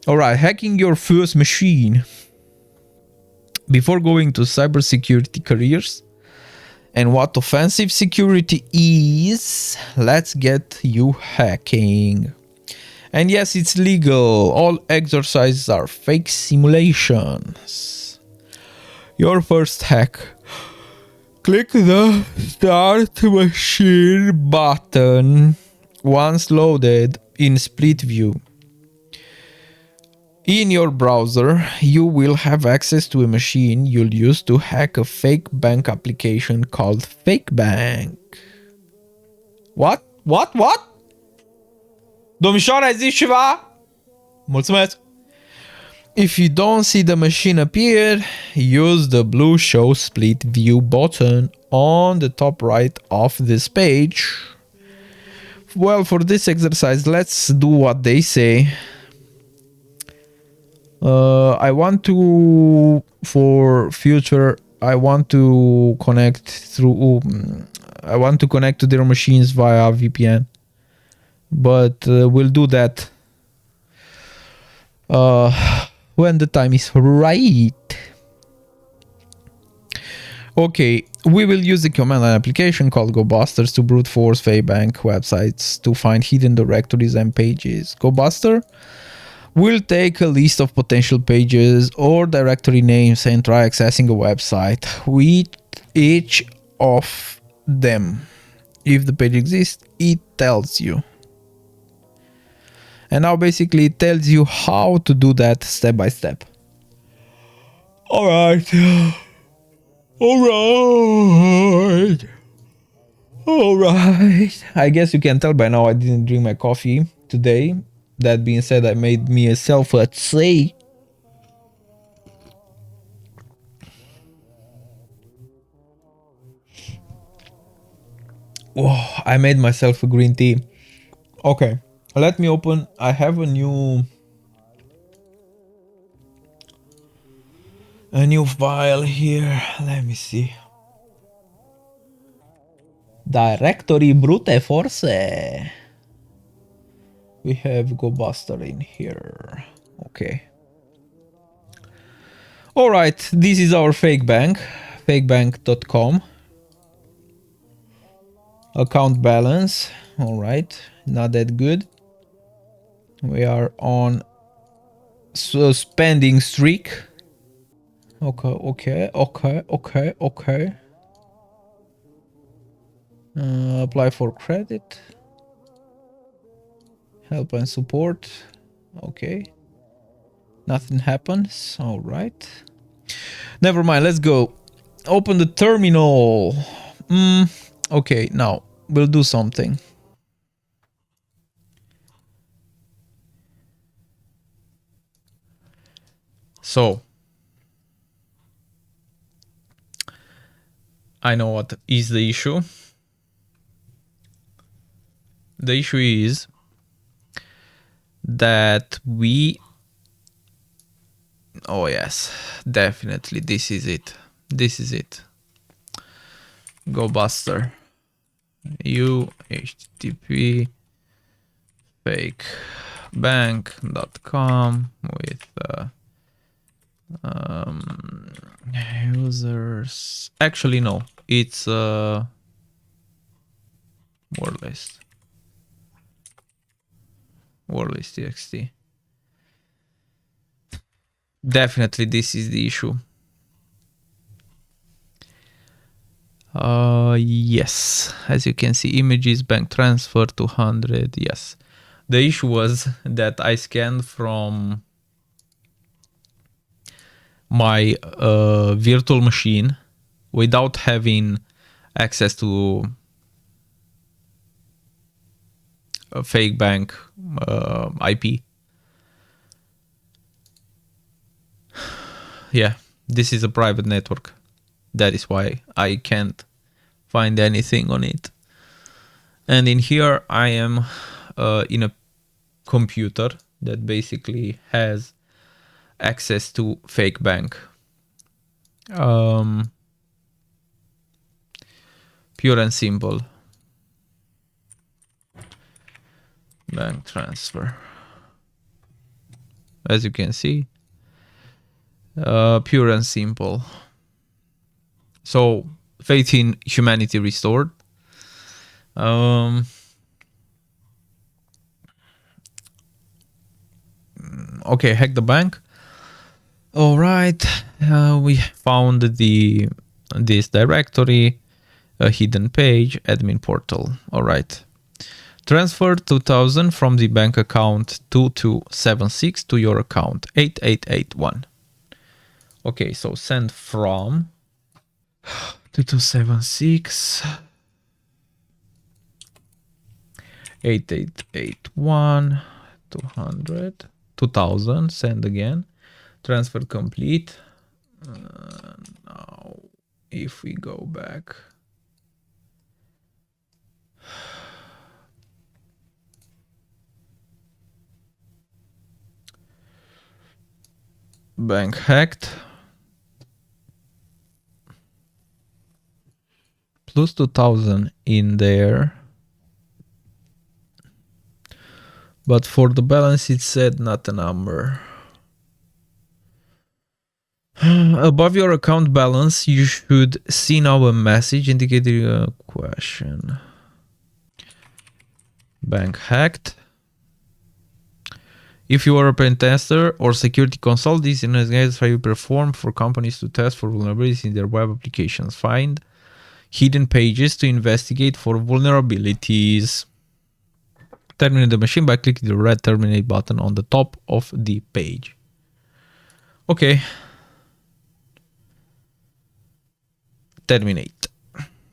All right, hacking your first machine. Before going to cybersecurity careers and what offensive security is, let's get you hacking. And yes, it's legal. All exercises are fake simulations. Your first hack. Click the Start Machine button once loaded in split view. In your browser, you will have access to a machine you'll use to hack a fake bank application called Fake Bank. What? What? Domnișoara, ai zis ceva? Mulțumesc! If you don't see the machine appear, use the blue Show Split View button on the top right of this page. Well, for this exercise, let's do what they say. I want to, for future, I want to connect through, I want to connect to their machines via VPN. But we'll do that when the time is right. Okay, we will use the command line application called GoBusters to brute force Faybank websites to find hidden directories and pages. GoBuster will take a list of potential pages or directory names and try accessing a website with each of them. If the page exists, it tells you. And now basically it tells you how to do that step by step. Alright. Alright. I guess you can tell by now I didn't drink my coffee today. That being said, I made myself a tea. Whoa, I made myself a green tea. Okay, let me open. I have a new file here. Let me see. Directory brute force. We have GoBuster in here. Okay. All right, this is our fake bank, fakebank.com. Account balance. All right, not that good. We are on spending streak. Okay. Apply for credit. Help and support. Okay. Nothing happens. All right. Never mind. Let's go. Open the terminal. Okay. Now we'll do something. So I know what is the issue. The issue is that we... Oh yes, definitely. This is it. GoBuster. http fakebank.com with users. Actually, no. It's word list. Wordlist.txt. Definitely this is the issue. Yes, as you can see, images, bank transfer 200. Yes, the issue was that I scanned from my virtual machine without having access to a fake bank IP. Yeah, this is a private network. That is why I can't find anything on it. And in here I am in a computer that basically has access to fake bank. Pure and simple. Bank transfer. as you can see. Pure and simple. So faith in humanity restored. Okay, hack the bank. All right, we found this directory, a hidden page, admin portal. All right, transfer 2000 from the bank account 2276 to your account 8881. Okay, so send from 2276 8881 200 2000. Send again. Transfer complete. Now, if we go back, bank hacked. Plus 2000 in there. But for the balance, it said not a number. Above your account balance, you should see now a message indicating a question. Bank hacked. If you are a pen tester or security consultant, this investigations you perform for companies to test for vulnerabilities in their web applications. Find hidden pages to investigate for vulnerabilities. Terminate the machine by clicking the red terminate button on the top of the page. Okay. Terminate.